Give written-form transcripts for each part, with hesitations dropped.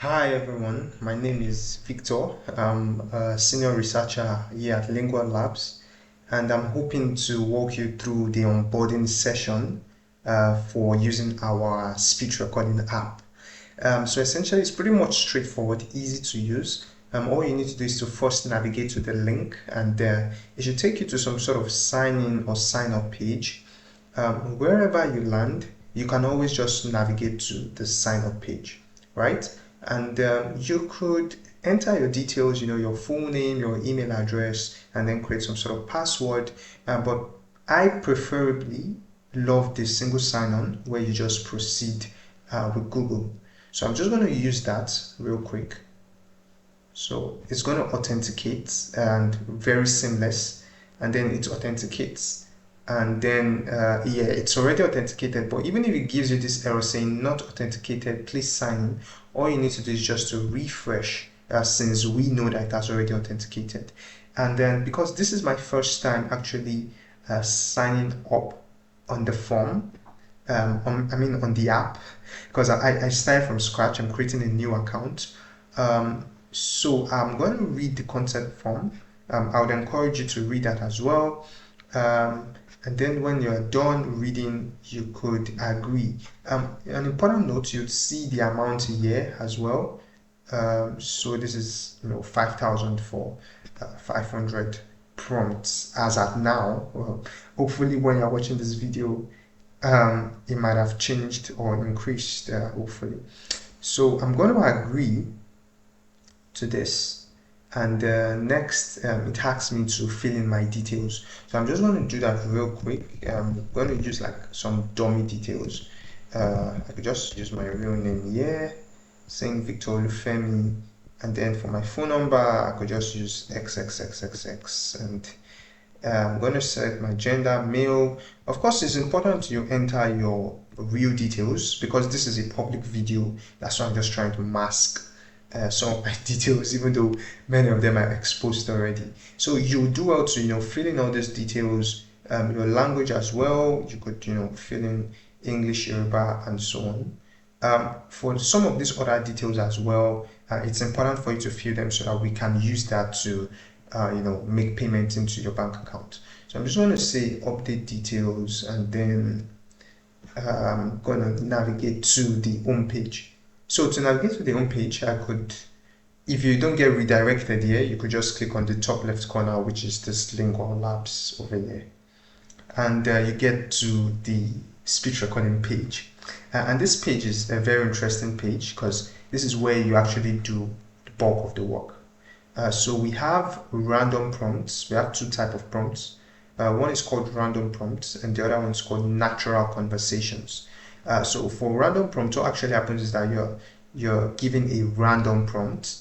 Hi everyone, my name is Victor. I'm a senior researcher here at LyngualLabs, and I'm hoping to walk you through the onboarding session for using our speech recording app. So essentially, it's pretty much straightforward, easy to use. All you need to do is to first navigate to the link, and it should take you to some sort of sign in or sign up page. Wherever you land, you can always just navigate to the sign up page, right? And you could enter your details, your full name, your email address, and then create some sort of password. But I preferably love the single sign-on where you just proceed with Google. So I'm just going to use that real quick. So it's going to authenticate and very seamless, and then it authenticates. And then yeah, it's already authenticated, but even if it gives you this error saying not authenticated, please sign in, all you need to do is just to refresh since we know that it has already authenticated. And then because this is my first time actually signing up on the form, on the app, because I started from scratch. I'm creating a new account. So I'm going to read the consent form. I would encourage you to read that as well. And then when you're done reading, you could agree. An important note, you'd see the amount here as well. So this is 5,000 for 500 prompts as at now. Well, hopefully when you're watching this video, it might have changed or increased, hopefully. So I'm going to agree to this. And next, it asks me to fill in my details. So I'm just going to do that real quick. I'm going to use like some dummy details. I could just use my real name here, saying Victor Olufemi. And then for my phone number, I could just use XXXXX. And I'm going to select my gender, male. Of course, it's important you enter your real details because this is a public video. That's why I'm just trying to mask some of my details, even though many of them are exposed already. So you do well to fill in all these details, your language as well. You could fill in English, Yoruba, and so on. For some of these other details as well, it's important for you to fill them so that we can use that to make payments into your bank account. So I'm just going to say update details, and then I'm going to navigate to the home page. So to navigate to the home page, I could, if you don't get redirected here, you could just click on the top left corner, which is this LyngualLabs over here. And you get to the speech recording page. And this page is a very interesting page because this is where you actually do the bulk of the work. So we have random prompts. We have two types of prompts. One is called random prompts and the other one is called natural conversations. So for random prompt, what actually happens is that you're given a random prompt,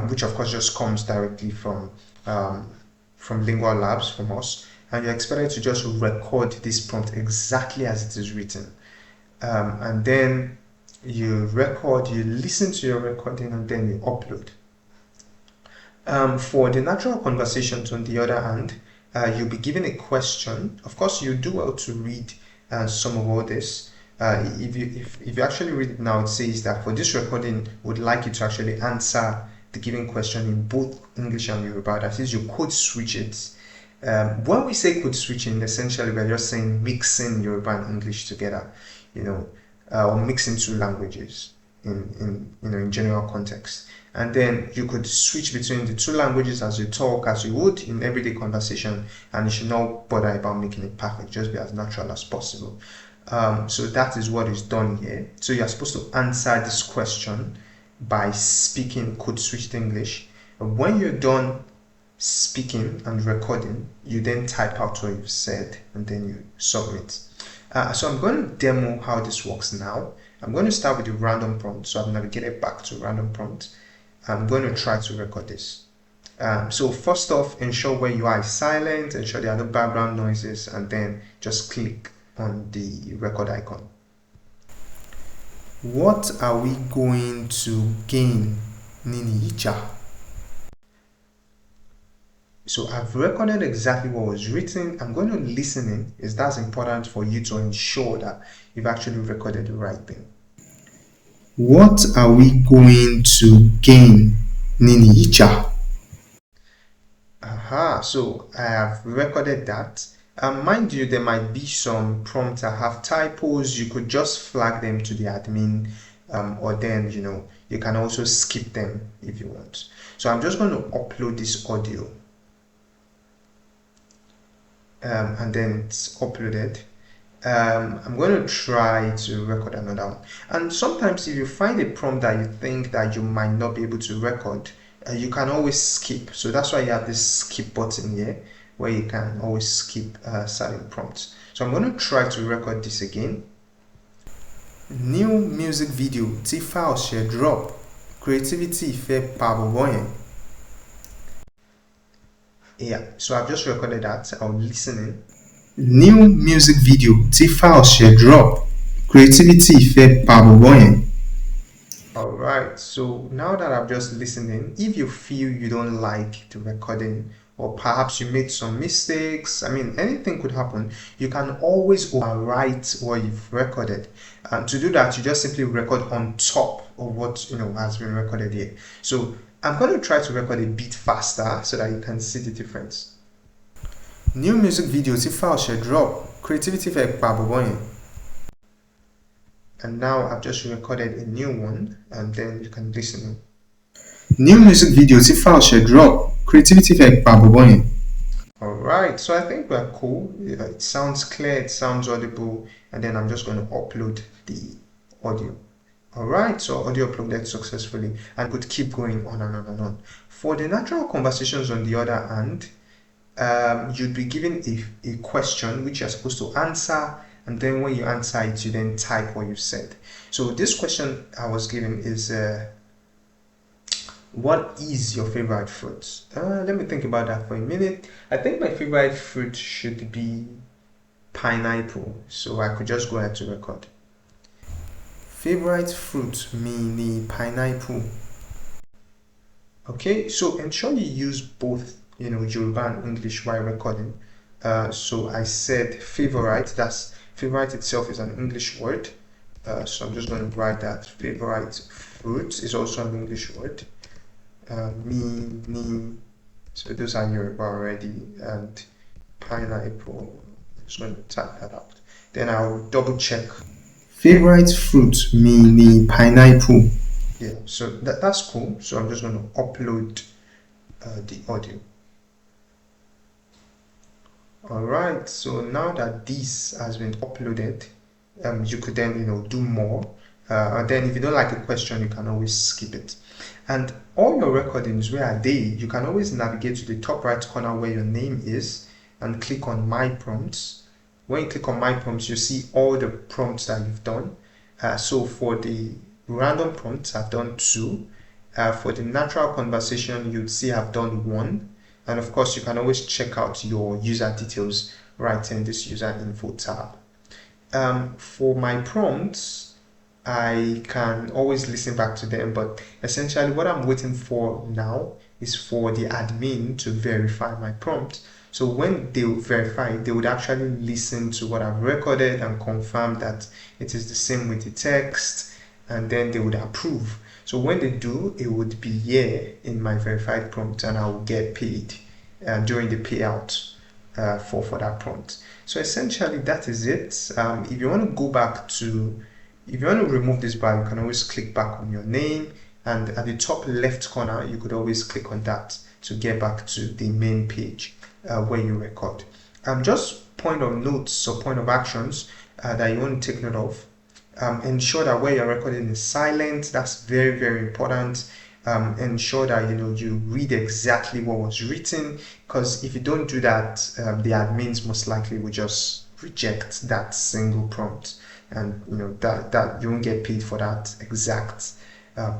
which of course just comes directly from LyngualLabs, from us, and you're expected to just record this prompt exactly as it is written. And then you record, you listen to your recording, and then you upload. For the natural conversations, on the other hand, you'll be given a question. Of course, you do well to read some of all this. If you actually read it now, it says that for this recording, would like you to actually answer the given question in both English and Yoruba. That is, you could switch it. When we say code switching, essentially we're just saying mixing Yoruba and English together, or mixing two languages in general context. And then you could switch between the two languages as you talk, as you would in everyday conversation, and you should not bother about making it perfect. Just be as natural as possible. So that is what is done here. So you're supposed to answer this question by speaking code switched English. When you're done speaking and recording, you then type out what you've said and then you submit. So I'm going to demo how this works now. I'm going to start with the random prompt. So I've navigated back to random prompt. I'm going to try to record this. So first off, ensure where you are is silent, ensure there are no background noises, and then just click on the record icon. What are we going to gain, Nini Icha? So I've recorded exactly what was written. I'm going to listen in, as that's important for you to ensure that you've actually recorded the right thing. What are we going to gain nínú ìjà? Aha, so I have recorded that. Mind you, there might be some prompts that have typos. You could just flag them to the admin, or then you can also skip them if you want. So I'm just going to upload this audio, and then it's uploaded. I'm going to try to record another one. And sometimes if you find a prompt that you think that you might not be able to record, you can always skip. So that's why you have this skip button here, where you can always skip certain prompts. So I'm going to try to record this again. New music video tí file share drop. Creativity fẹ́ pa bọ̀bọ́ yẹn. Yeah, so I've just recorded that. I'll listen in. New music video tí file share drop. Creativity fẹ́ pa bọ̀bọ́ yẹn. Alright, so now that I've just listened in, if you feel you don't like the recording, or perhaps you made some mistakes, I mean, anything could happen, you can always overwrite what you've recorded. And to do that, you just simply record on top of what has been recorded here. So I'm going to try to record a bit faster so that you can see the difference. New music video tí file share drop. Creativity fẹ́ pa bọ̀bọ́ yẹn. And now I've just recorded a new one, and then you can listen. New music video tí file share drop. Creativity fẹ́ pa bọ̀bọ́ yẹn. Alright, so I think we're cool. It sounds clear, it sounds audible, and then I'm just going to upload the audio. Alright, so audio uploaded successfully, and could keep going on and on and on. For the natural conversations on the other hand, you'd be given a question which you're supposed to answer, and then when you answer it, you then type what you said. So this question I was given is, what is your favorite fruit? Let me think about that for a minute. I think my favorite fruit should be pineapple. So I could just go ahead to record. Favorite fruit meaning pineapple. Okay, so ensure you use both Yoruba and English while recording. So I said favorite, that's favorite itself is an English word. So I'm just going to write that. Favorite fruit is also an English word. So those are Yoruba already. And pineapple, I'm just going to type that out. Then I'll double check. Favorite fruit meaning pineapple. Yeah, so that's cool. So I'm just going to upload the audio. Alright, so now that this has been uploaded, you could then do more, and then if you don't like a question, you can always skip it. And all your recordings, where are they? You can always navigate to the top right corner where your name is and click on my prompts. When you click on my prompts, you see all the prompts that you've done. So for the random prompts, I've done 2. For the natural conversation, you'd see I've done 1. And of course, you can always check out your user details right in this user info tab. For my prompts, I can always listen back to them, but essentially what I'm waiting for now is for the admin to verify my prompt. So when they verify, they would actually listen to what I've recorded and confirm that it is the same with the text, and then they would approve. So when they do, it would be here in my verified prompt, and I will get paid during the payout for that prompt. So essentially that is it. If you want to go back to, if you want to remove this bar, you can always click back on your name, and at the top left corner, you could always click on that to get back to the main page where you record. Just point of notes or point of actions that you want to take note of. Ensure that where you're recording is silent. That's very, very important. Ensure that you read exactly what was written, because if you don't do that, the admins most likely will just reject that single prompt, and that you won't get paid for that exact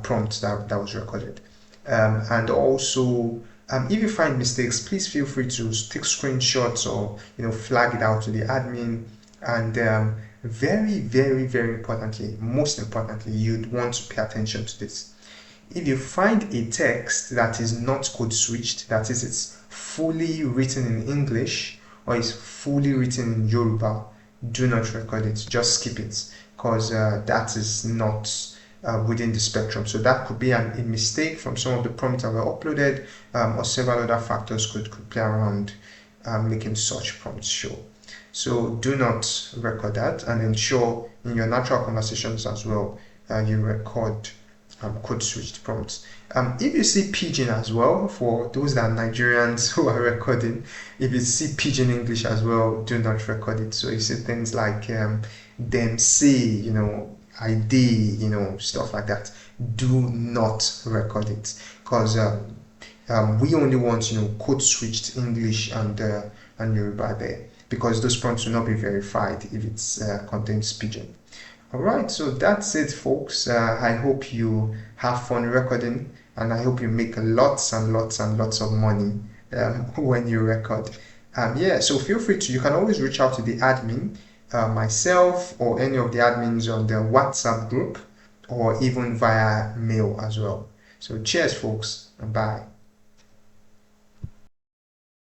prompt that was recorded. And also, if you find mistakes, please feel free to take screenshots or flag it out to the admin. And very, very, very importantly, most importantly, you'd want to pay attention to this. If you find a text that is not code switched, that is, it's fully written in English or is fully written in Yoruba, do not record it. Just skip it, because that is not within the spectrum. So that could be a mistake from some of the prompts that were uploaded, or several other factors could play around making such prompts show. So do not record that, and ensure in your natural conversations as well you record code switched prompts. If you see pidgin as well, for those that are Nigerians who are recording, if you see pidgin English as well, do not record it. So you see things like them say, ID, stuff like that. Do not record it, because we only want code switched English and Yoruba there, because those prompts will not be verified if it's contains pidgin. Alright, so that's it, folks. I hope you have fun recording, and I hope you make lots and lots and lots of money when you record. So feel free to, you can always reach out to the admin, myself, or any of the admins on the WhatsApp group, or even via mail as well. So cheers, folks, and bye.